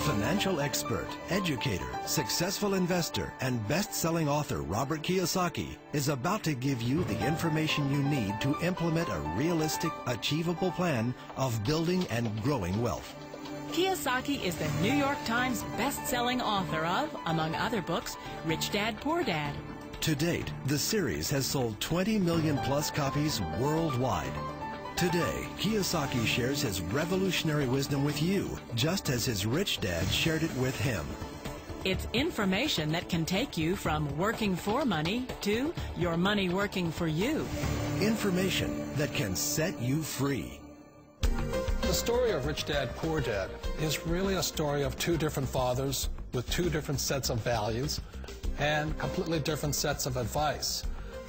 Financial expert, educator, successful investor, and best-selling author Robert Kiyosaki is about to give you the information you need to implement a realistic, achievable plan of building and growing wealth. Kiyosaki is the New York Times best-selling author of, among other books, Rich Dad, Poor Dad. To date, the series has sold 20 million plus copies worldwide. Today, Kiyosaki shares his revolutionary wisdom with you, just as his rich dad shared it with him. It's information that can take you from working for money to your money working for you. Information that can set you free. The story of Rich Dad, Poor Dad is really a story of two different fathers with two different sets of values and completely different sets of advice.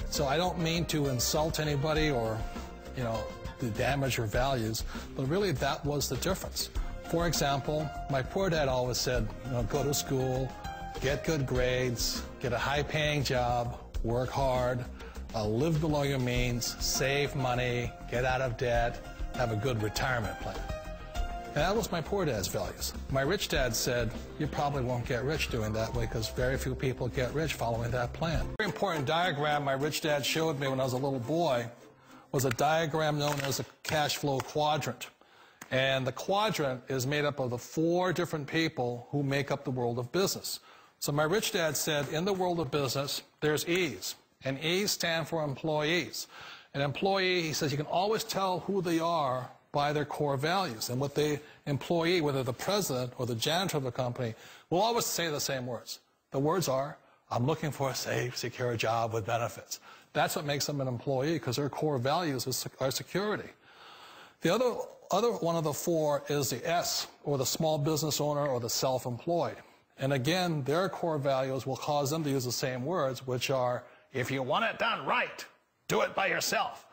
So I don't mean to insult anybody or, to damage your values, but really that was the difference. For example, my poor dad always said, go to school, get good grades, get a high-paying job, work hard, live below your means, save money, get out of debt, have a good retirement plan. And that was my poor dad's values. My rich dad said, you probably won't get rich doing that way because very few people get rich following that plan. A very important diagram my rich dad showed me when I was a little boy was a diagram known as a cash flow quadrant. And the quadrant is made up of the four different people who make up the world of business. So my rich dad said, in the world of business, there's E's. And E's stand for employees. An employee, he says, you can always tell who they are by their core values. And what the employee, whether the president or the janitor of the company, will always say the same words. The words are, I'm looking for a safe, secure job with benefits. That's what makes them an employee, because their core values are security. The other one of the four is the S, or the small business owner or the self-employed. And again, their core values will cause them to use the same words, which are, if you want it done right, do it by yourself.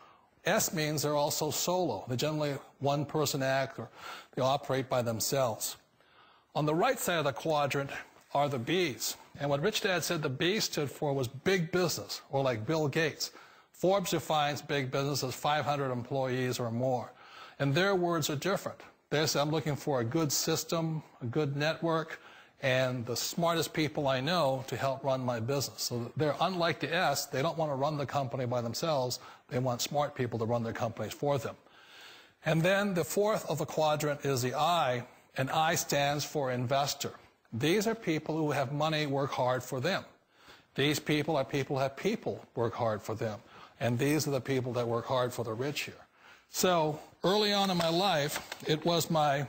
S means they're also solo. They're generally one-person act, or they operate by themselves. On the right side of the quadrant are the B's. And what Rich Dad said the B stood for was big business, or like Bill Gates. Forbes defines big business as 500 employees or more. And their words are different. They say, I'm looking for a good system, a good network, and the smartest people I know to help run my business. So they're unlike the S. They don't want to run the company by themselves. They want smart people to run their companies for them. And then the fourth of the quadrant is the I, and I stands for investor. These are people who have money work hard for them. These people are people who have people work hard for them. And these are the people that work hard for the rich here. So early on in my life, it was my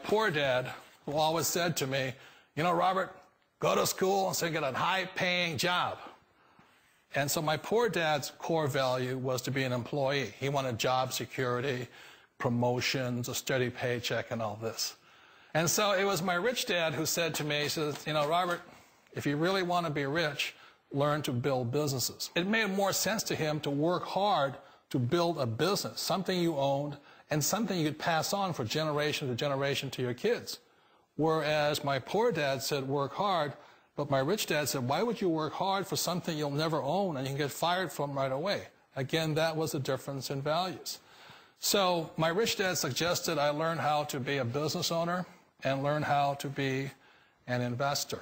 poor dad who always said to me, Robert, go to school and so get a high-paying job. And so my poor dad's core value was to be an employee. He wanted job security, promotions, a steady paycheck, and all this. And so it was my rich dad who said to me, he says, Robert, if you really want to be rich, learn to build businesses. It made more sense to him to work hard to build a business, something you owned and something you could pass on for generation to generation to your kids. Whereas my poor dad said work hard, but my rich dad said, why would you work hard for something you'll never own and you can get fired from right away? Again, that was the difference in values. So my rich dad suggested I learn how to be a business owner and learn how to be an investor.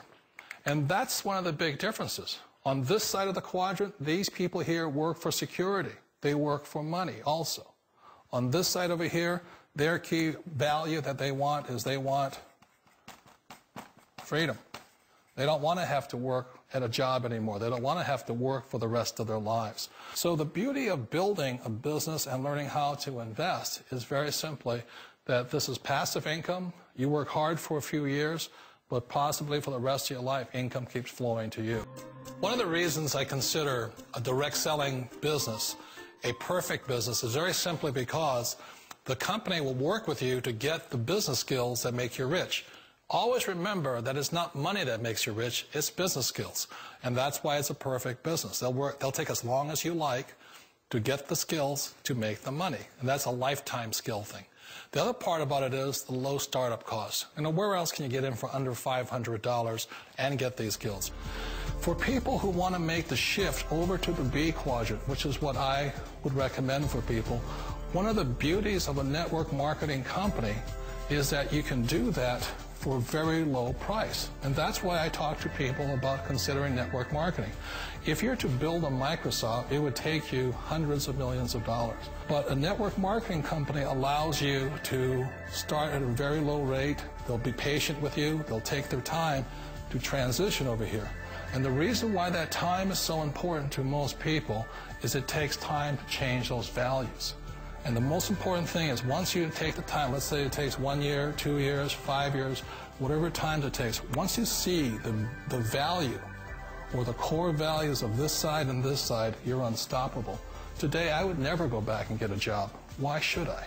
And that's one of the big differences. On this side of the quadrant, these people here work for security. They work for money also. On this side over here, their key value that they want is they want freedom. They don't want to have to work at a job anymore. They don't want to have to work for the rest of their lives. So the beauty of building a business and learning how to invest is very simply that this is passive income. You work hard for a few years, but possibly for the rest of your life, income keeps flowing to you. One of the reasons I consider a direct selling business a perfect business is very simply because the company will work with you to get the business skills that make you rich. Always remember that it's not money that makes you rich, it's business skills. And that's why it's a perfect business. They'll take as long as you like to get the skills to make the money. And that's a lifetime skill thing. The other part about it is the low startup cost. Where else can you get in for under $500 and get these skills? For people who want to make the shift over to the B quadrant, which is what I would recommend for people, one of the beauties of a network marketing company is that you can do that for a very low price. And that's why I talk to people about considering network marketing. If you're to build a Microsoft, it would take you hundreds of millions of dollars. But a network marketing company allows you to start at a very low rate. They'll be patient with you. They'll take their time to transition over here. And the reason why that time is so important to most people is it takes time to change those values. And the most important thing is once you take the time, let's say it takes 1 year, 2 years, 5 years, whatever time it takes, once you see the value or the core values of this side and this side, you're unstoppable. Today, I would never go back and get a job. Why should I?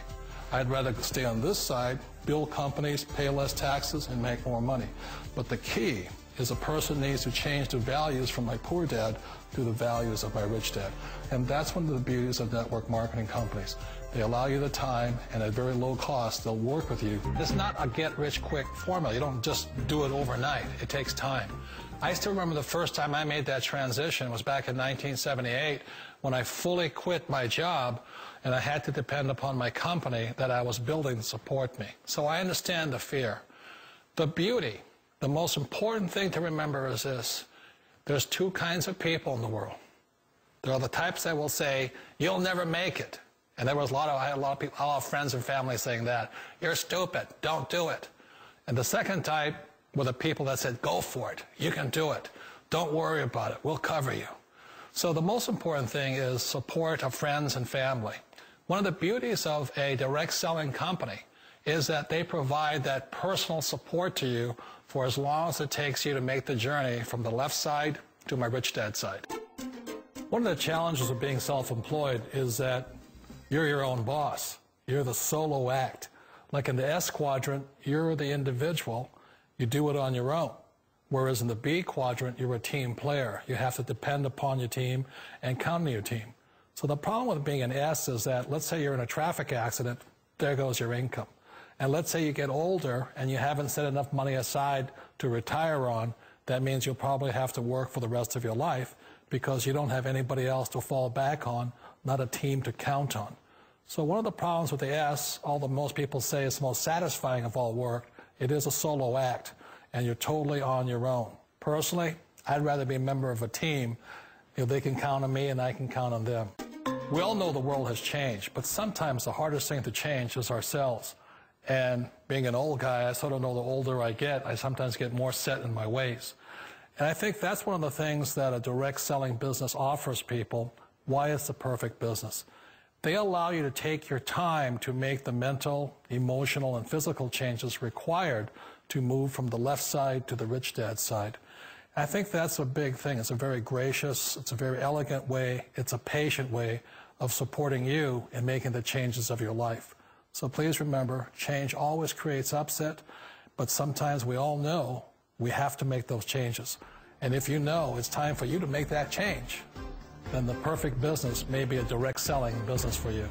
I'd rather stay on this side, build companies, pay less taxes, and make more money. But the key is a person needs to change the values from my poor dad to the values of my rich dad. And that's one of the beauties of network marketing companies. They allow you the time, and at very low cost, they'll work with you. It's not a get-rich-quick formula. You don't just do it overnight. It takes time. I still remember the first time I made that transition was back in 1978 when I fully quit my job and I had to depend upon my company that I was building to support me. So I understand the fear. The beauty, the most important thing to remember is this. There's two kinds of people in the world. There are the types that will say, you'll never make it. And there was I had a lot of people, a lot of friends and family saying that. You're stupid. Don't do it. And the second type were the people that said, go for it. You can do it. Don't worry about it. We'll cover you. So the most important thing is support of friends and family. One of the beauties of a direct selling company is that they provide that personal support to you for as long as it takes you to make the journey from the left side to my rich dad side. One of the challenges of being self-employed is that you're your own boss. You're the solo act. Like in the S quadrant, you're the individual. You do it on your own. Whereas in the B quadrant, you're a team player. You have to depend upon your team and count on your team. So the problem with being an S is that, let's say you're in a traffic accident, there goes your income. And let's say you get older and you haven't set enough money aside to retire on, that means you'll probably have to work for the rest of your life because you don't have anybody else to fall back on, not a team to count on. So one of the problems with the S, although most people say it's the most satisfying of all work, it is a solo act, and you're totally on your own. Personally, I'd rather be a member of a team. They can count on me and I can count on them. We all know the world has changed, but sometimes the hardest thing to change is ourselves. And being an old guy, I sort of know the older I get, I sometimes get more set in my ways. And I think that's one of the things that a direct selling business offers people, why it's the perfect business. They allow you to take your time to make the mental, emotional, and physical changes required to move from the left side to the rich dad side. I think that's a big thing. It's a very gracious, it's a very elegant way, it's a patient way of supporting you in making the changes of your life. So please remember, change always creates upset, but sometimes we all know we have to make those changes. And if you know it's time for you to make that change, then the perfect business may be a direct selling business for you.